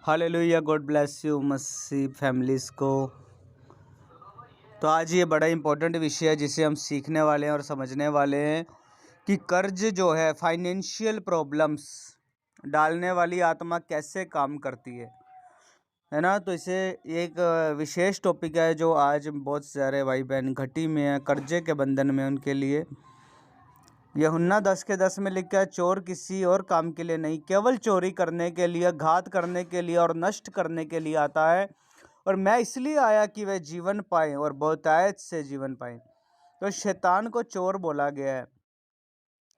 Hallelujah, God bless you Masih families को। तो आज ये बड़ा इम्पोर्टेंट विषय है जिसे हम सीखने वाले हैं और समझने वाले हैं कि कर्ज जो है फाइनेंशियल प्रॉब्लम्स डालने वाली आत्मा कैसे काम करती है ना। तो इसे एक विशेष टॉपिक है जो आज बहुत सारे भाई बहन घटी में है, कर्जे के बंधन में उनके लिए। यूहन्ना 10:10 में लिखा है, चोर किसी और काम के लिए नहीं, केवल चोरी करने के लिए, घात करने के लिए और नष्ट करने के लिए आता है, और मैं इसलिए आया कि वे जीवन पाए और बहुतायत से जीवन पाए। तो शैतान को चोर बोला गया है।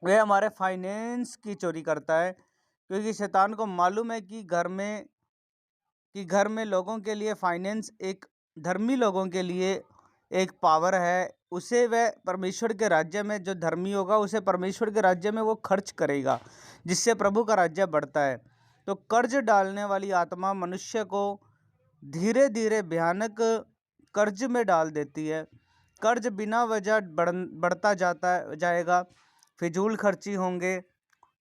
वह हमारे फाइनेंस की चोरी करता है, क्योंकि शैतान को मालूम है कि घर में लोगों के लिए फाइनेंस एक धर्मी लोगों के लिए एक पावर है। उसे वह परमेश्वर के राज्य में, जो धर्मी होगा उसे परमेश्वर के राज्य में वो खर्च करेगा, जिससे प्रभु का राज्य बढ़ता है। तो कर्ज डालने वाली आत्मा मनुष्य को धीरे धीरे भयानक कर्ज में डाल देती है। कर्ज बिना वजह बढ़ता जाएगा, फिजूल खर्ची होंगे,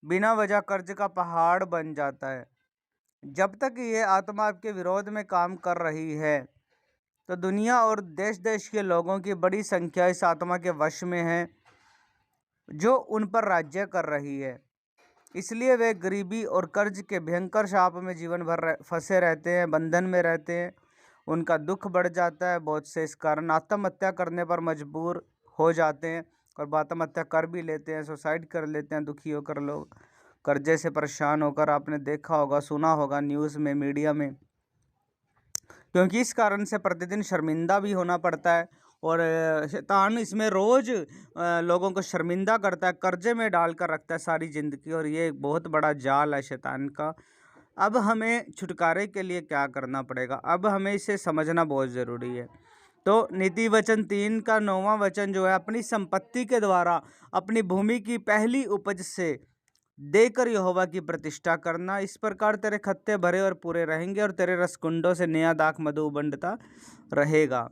बिना वजह कर्ज का पहाड़ बन जाता है। जब तक ये आत्मा आपके विरोध में काम कर रही है, तो दुनिया और देश देश के लोगों की बड़ी संख्या इस आत्मा के वश में है, जो उन पर राज्य कर रही है। इसलिए वे गरीबी और कर्ज के भयंकर शाप में जीवन भर फंसे रहते हैं, बंधन में रहते हैं। उनका दुख बढ़ जाता है। बहुत से इस कारण आत्महत्या करने पर मजबूर हो जाते हैं और आत्महत्या कर भी लेते हैं, सुसाइड कर लेते हैं दुखी होकर लोग, कर्जे से परेशान होकर। आपने देखा होगा, सुना होगा न्यूज़ में, मीडिया में, क्योंकि इस कारण से प्रतिदिन शर्मिंदा भी होना पड़ता है। और शैतान इसमें रोज़ लोगों को शर्मिंदा करता है, कर्जे में डाल कर रखता है सारी ज़िंदगी, और ये एक बहुत बड़ा जाल है शैतान का। अब हमें छुटकारे के लिए क्या करना पड़ेगा? अब हमें इसे समझना बहुत ज़रूरी है। तो नीति वचन 3 का 9वां वचन जो है, अपनी संपत्ति के द्वारा अपनी भूमि की पहली उपज से देकर यहोवा की प्रतिष्ठा करना। इस प्रकार तेरे खत्ते भरे और पूरे रहेंगे, और तेरे रसकुंडों से नया दाख मधु उबलता रहेगा।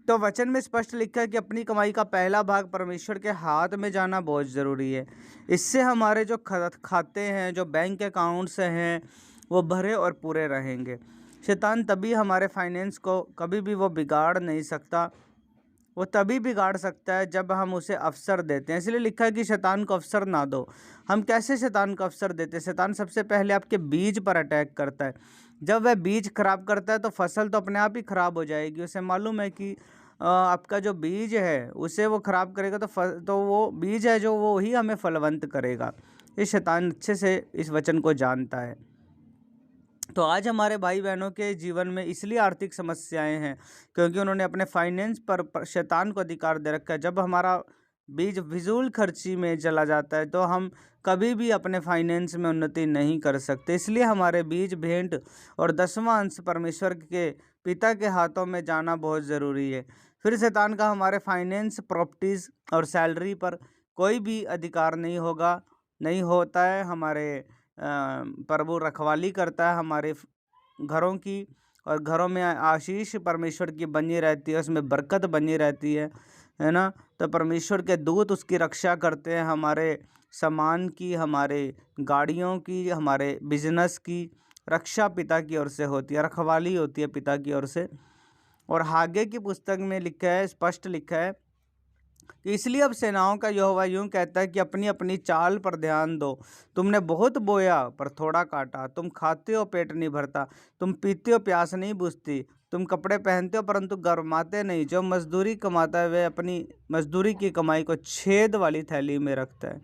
तो वचन में स्पष्ट लिखा है कि अपनी कमाई का पहला भाग परमेश्वर के हाथ में जाना बहुत ज़रूरी है। इससे हमारे जो खाते हैं, जो बैंक अकाउंट्स हैं, वो भरे और पूरे रहेंगे। शैतान तभी हमारे फाइनेंस को कभी भी वो बिगाड़ नहीं सकता। वो तभी बिगाड़ सकता है जब हम उसे अवसर देते हैं। इसलिए लिखा है कि शैतान को अवसर ना दो। हम कैसे शैतान को अवसर देते हैं? शैतान सबसे पहले आपके बीज पर अटैक करता है। जब वह बीज खराब करता है तो फसल तो अपने आप ही खराब हो जाएगी। उसे मालूम है कि आपका जो बीज है उसे वो खराब करेगा, तो वो बीज है जो वो ही हमें फलवंत करेगा। ये शैतान अच्छे से इस वचन को जानता है। तो आज हमारे भाई बहनों के जीवन में इसलिए आर्थिक समस्याएं हैं, क्योंकि उन्होंने अपने फाइनेंस पर शैतान को अधिकार दे रखा है। जब हमारा बीज फिजूल खर्ची में चला जाता है तो हम कभी भी अपने फाइनेंस में उन्नति नहीं कर सकते। इसलिए हमारे बीज, भेंट और 10वां अंश परमेश्वर के पिता के हाथों में जाना बहुत ज़रूरी है। फिर शैतान का हमारे फाइनेंस, प्रॉपर्टीज़ और सैलरी पर कोई भी अधिकार नहीं होता है। हमारे प्रभु रखवाली करता है हमारे घरों की, और घरों में आशीष परमेश्वर की बनी रहती है, उसमें बरकत बनी रहती है ना। तो परमेश्वर के दूत उसकी रक्षा करते हैं, हमारे सामान की, हमारे गाड़ियों की, हमारे बिजनेस की रक्षा पिता की ओर से होती है, रखवाली होती है पिता की ओर से। और हागे की पुस्तक में लिखा है, स्पष्ट लिखा है कि इसलिए अब सेनाओं का यहोवा यूं कहता है कि अपनी अपनी चाल पर ध्यान दो। तुमने बहुत बोया पर थोड़ा काटा, तुम खाते हो पेट नहीं भरता, तुम पीते हो प्यास नहीं बुझती, तुम कपड़े पहनते हो परंतु गर्माते नहीं। जो मजदूरी कमाता है वह अपनी मजदूरी की कमाई को छेद वाली थैली में रखता है।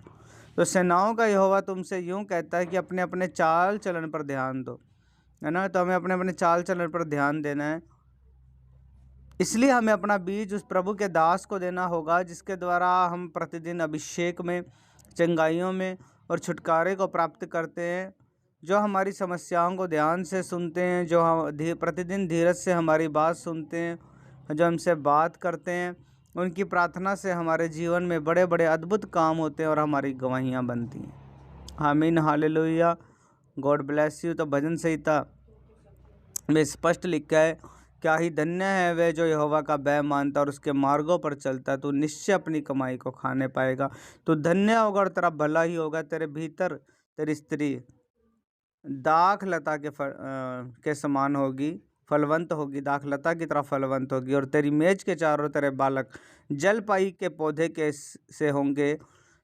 तो सेनाओं का यहोवा तुमसे यूं कहता है कि अपने अपने चाल चलन पर ध्यान दो, है ना। तो हमें अपने अपने चाल चलन पर ध्यान देना है। इसलिए हमें अपना बीज उस प्रभु के दास को देना होगा, जिसके द्वारा हम प्रतिदिन अभिषेक में, चंगाइयों में और छुटकारे को प्राप्त करते हैं, जो हमारी समस्याओं को ध्यान से सुनते हैं, जो हम प्रतिदिन धीरज से हमारी बात सुनते हैं, जो हमसे बात करते हैं। उनकी प्रार्थना से हमारे जीवन में बड़े बड़े अद्भुत काम होते हैं और हमारी गवाहियाँ बनती हैं। आमीन, हालेलुया, गॉड ब्लेस यू। तो भजन संहिता में स्पष्ट लिखा है, क्या ही धन्य है वह जो यहोवा का भय मानता और उसके मार्गों पर चलता है। तू निश्चय अपनी कमाई को खाने पाएगा। तो धन्य होगा और तेरा भला ही होगा। तेरे भीतर तेरी स्त्री दाखलता के समान होगी, फलवंत होगी, दाखलता की तरह फलवंत होगी। और तेरी मेज के चारों तरफ बालक जलपाई के पौधे के से होंगे।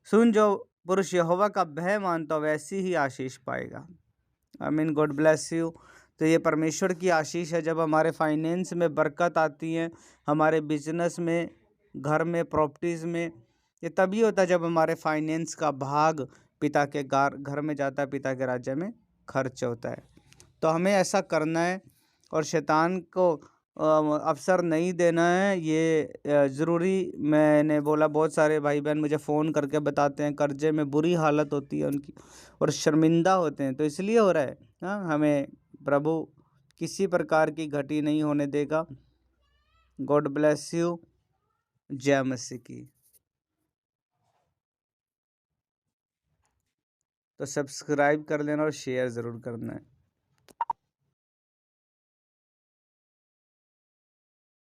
सुन, जो पुरुष यहोवा का भय मानता हो वैसी ही आशीष पाएगा। I mean God bless you. तो ये परमेश्वर की आशीष है। जब हमारे फाइनेंस में बरकत आती है, हमारे बिजनेस में, घर में, प्रॉपर्टीज़ में, ये तभी होता है जब हमारे फाइनेंस का भाग पिता के घर में जाता है, पिता के राज्य में खर्च होता है। तो हमें ऐसा करना है और शैतान को अवसर नहीं देना है। ये ज़रूरी, मैंने बोला बहुत सारे भाई बहन मुझे फ़ोन करके बताते हैं कर्जे में बुरी हालत होती है उनकी और शर्मिंदा होते हैं, तो इसलिए हो रहा है। हाँ, हमें प्रभु किसी प्रकार की घटी नहीं होने देगा। God bless you. जय मसीह की। तो सब्सक्राइब कर लेना और शेयर ज़रूर करना है।